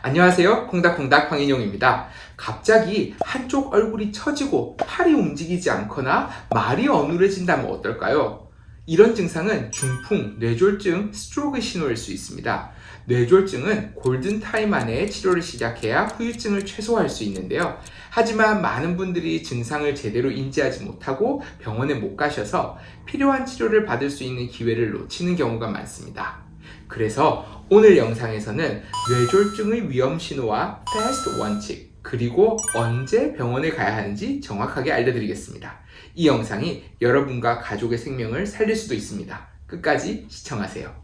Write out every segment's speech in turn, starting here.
안녕하세요. 콩닥콩닥 황인용입니다. 갑자기 한쪽 얼굴이 처지고 팔이 움직이지 않거나 말이 어눌해진다면 어떨까요? 이런 증상은 중풍, 뇌졸중, 스트로크 신호일 수 있습니다. 뇌졸중은 골든타임 안에 치료를 시작해야 후유증을 최소화할 수 있는데요. 하지만 많은 분들이 증상을 제대로 인지하지 못하고 병원에 못 가셔서 필요한 치료를 받을 수 있는 기회를 놓치는 경우가 많습니다. 그래서 오늘 영상에서는 뇌졸중의 위험 신호와 패스트 원칙, 그리고 언제 병원에 가야 하는지 정확하게 알려드리겠습니다. 이 영상이 여러분과 가족의 생명을 살릴 수도 있습니다. 끝까지 시청하세요.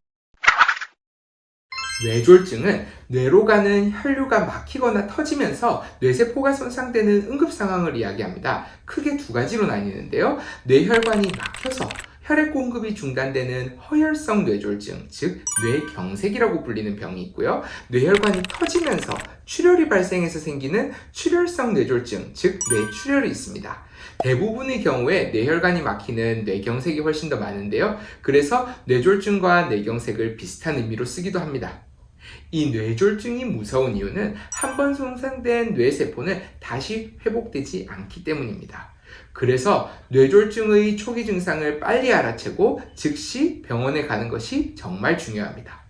뇌졸중은 뇌로 가는 혈류가 막히거나 터지면서 뇌세포가 손상되는 응급 상황을 이야기합니다. 크게 두 가지로 나뉘는데요. 뇌혈관이 막혀서 혈액 공급이 중단되는 허혈성 뇌졸중, 즉 뇌경색이라고 불리는 병이 있고요. 뇌혈관이 터지면서 출혈이 발생해서 생기는 출혈성 뇌졸중, 즉 뇌출혈이 있습니다. 대부분의 경우에 뇌혈관이 막히는 뇌경색이 훨씬 더 많은데요. 그래서 뇌졸중과 뇌경색을 비슷한 의미로 쓰기도 합니다. 이 뇌졸중이 무서운 이유는 한번 손상된 뇌세포는 다시 회복되지 않기 때문입니다. 그래서 뇌졸중의 초기 증상을 빨리 알아채고 즉시 병원에 가는 것이 정말 중요합니다.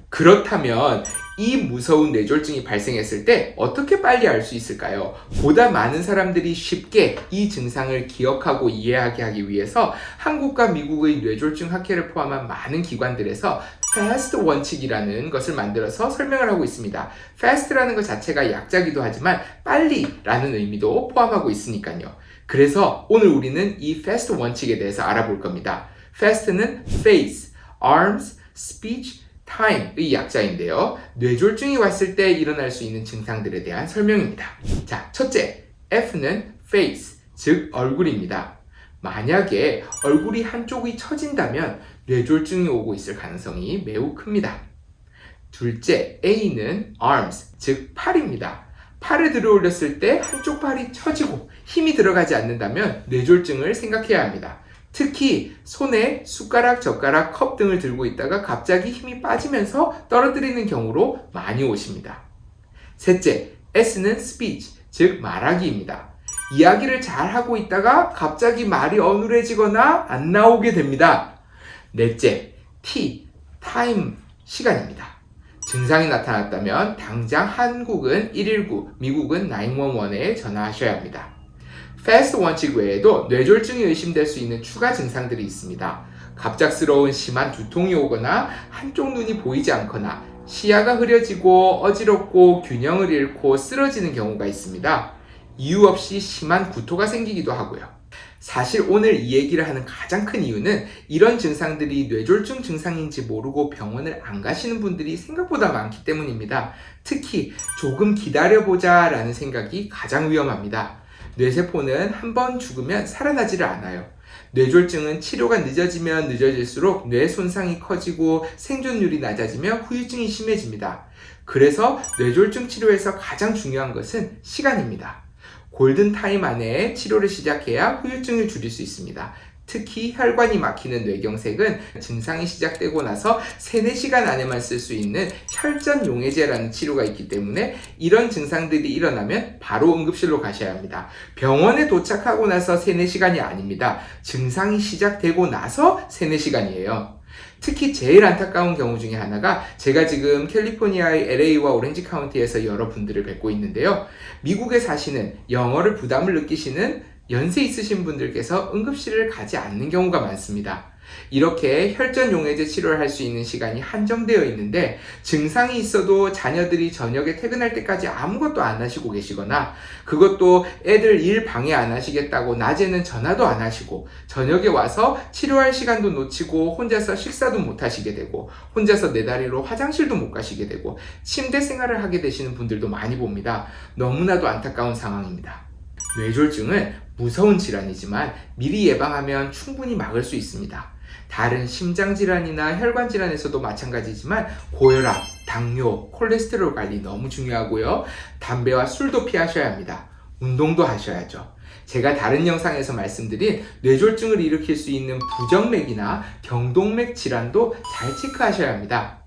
그렇다면 이 무서운 뇌졸중이 발생했을 때 어떻게 빨리 알 수 있을까요? 보다 많은 사람들이 쉽게 이 증상을 기억하고 이해하게 하기 위해서 한국과 미국의 뇌졸중 학회를 포함한 많은 기관들에서 패스트 원칙이라는 것을 만들어서 설명을 하고 있습니다. 패스트라는 것 자체가 약자기도 하지만 빨리라는 의미도 포함하고 있으니까요. 그래서 오늘 우리는 이 패스트 원칙에 대해서 알아볼 겁니다. 패스트는 face, arms, speech, time의 약자인데요. 뇌졸중이 왔을 때 일어날 수 있는 증상들에 대한 설명입니다. 자, 첫째, F는 face, 즉 얼굴입니다. 만약에 얼굴이 한쪽이 처진다면 뇌졸중이 오고 있을 가능성이 매우 큽니다. 둘째, A는 arms, 즉 팔입니다. 팔을 들어 올렸을 때 한쪽 팔이 처지고 힘이 들어가지 않는다면 뇌졸중을 생각해야 합니다. 특히 손에 숟가락, 젓가락, 컵 등을 들고 있다가 갑자기 힘이 빠지면서 떨어뜨리는 경우로 많이 오십니다. 셋째, S는 speech, 즉 말하기입니다. 이야기를 잘 하고 있다가 갑자기 말이 어눌해지거나 안 나오게 됩니다. 넷째, T, time, 시간입니다. 증상이 나타났다면 당장 한국은 119, 미국은 911에 전화하셔야 합니다. 패스트 원칙 외에도 뇌졸중이 의심될 수 있는 추가 증상들이 있습니다. 갑작스러운 심한 두통이 오거나 한쪽 눈이 보이지 않거나 시야가 흐려지고 어지럽고 균형을 잃고 쓰러지는 경우가 있습니다. 이유 없이 심한 구토가 생기기도 하고요. 사실 오늘 이 얘기를 하는 가장 큰 이유는 이런 증상들이 뇌졸중 증상인지 모르고 병원을 안 가시는 분들이 생각보다 많기 때문입니다. 특히 조금 기다려보자 라는 생각이 가장 위험합니다. 뇌세포는 한번 죽으면 살아나지를 않아요. 뇌졸중은 치료가 늦어지면 늦어질수록 뇌 손상이 커지고 생존율이 낮아지며 후유증이 심해집니다. 그래서 뇌졸중 치료에서 가장 중요한 것은 시간입니다. 골든타임 안에 치료를 시작해야 후유증을 줄일 수 있습니다. 특히 혈관이 막히는 뇌경색은 증상이 시작되고 나서 3-4시간 안에만 쓸 수 있는 혈전용해제라는 치료가 있기 때문에 이런 증상들이 일어나면 바로 응급실로 가셔야 합니다. 병원에 도착하고 나서 3-4시간이 아닙니다. 증상이 시작되고 나서 3-4시간이에요. 특히 제일 안타까운 경우 중에 하나가 제가 지금 캘리포니아의 LA와 오렌지 카운티에서 여러분들을 뵙고 있는데요. 미국에 사시는 영어를 부담을 느끼시는 연세 있으신 분들께서 응급실을 가지 않는 경우가 많습니다. 이렇게 혈전용해제 치료를 할 수 있는 시간이 한정되어 있는데 증상이 있어도 자녀들이 저녁에 퇴근할 때까지 아무것도 안 하시고 계시거나 그것도 애들 일 방해 안 하시겠다고 낮에는 전화도 안 하시고 저녁에 와서 치료할 시간도 놓치고 혼자서 식사도 못 하시게 되고 혼자서 내 다리로 화장실도 못 가시게 되고 침대 생활을 하게 되시는 분들도 많이 봅니다. 너무나도 안타까운 상황입니다. 뇌졸중은 무서운 질환이지만 미리 예방하면 충분히 막을 수 있습니다. 다른 심장질환이나 혈관질환에서도 마찬가지지만 고혈압, 당뇨, 콜레스테롤 관리 너무 중요하고요. 담배와 술도 피하셔야 합니다. 운동도 하셔야죠. 제가 다른 영상에서 말씀드린 뇌졸중을 일으킬 수 있는 부정맥이나 경동맥 질환도 잘 체크하셔야 합니다.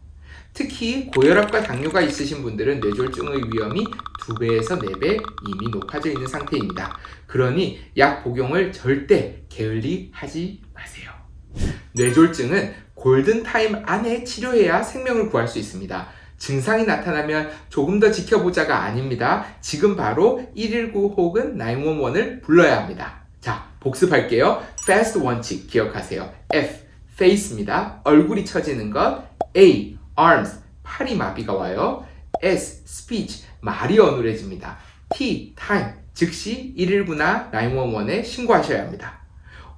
특히 고혈압과 당뇨가 있으신 분들은 뇌졸중의 위험이 2배에서 4배 이미 높아져 있는 상태입니다. 그러니 약 복용을 절대 게을리하지 마세요. 뇌졸중은 골든타임 안에 치료해야 생명을 구할 수 있습니다. 증상이 나타나면 조금 더 지켜보자가 아닙니다. 지금 바로 119 혹은 911을 불러야 합니다. 자, 복습할게요. Fast 원칙 기억하세요. F, face입니다. 얼굴이 처지는 것. A, arms, 팔이 마비가 와요. S, speech, 말이 어눌해집니다. T, time, 즉시 119나 911에 신고하셔야 합니다.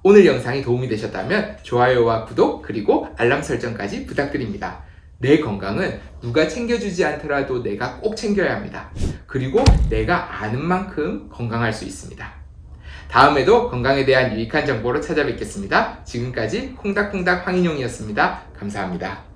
오늘 영상이 도움이 되셨다면 좋아요와 구독 그리고 알람 설정까지 부탁드립니다. 내 건강은 누가 챙겨주지 않더라도 내가 꼭 챙겨야 합니다. 그리고 내가 아는 만큼 건강할 수 있습니다. 다음에도 건강에 대한 유익한 정보로 찾아뵙겠습니다. 지금까지 콩닥콩닥 황인용이었습니다. 감사합니다.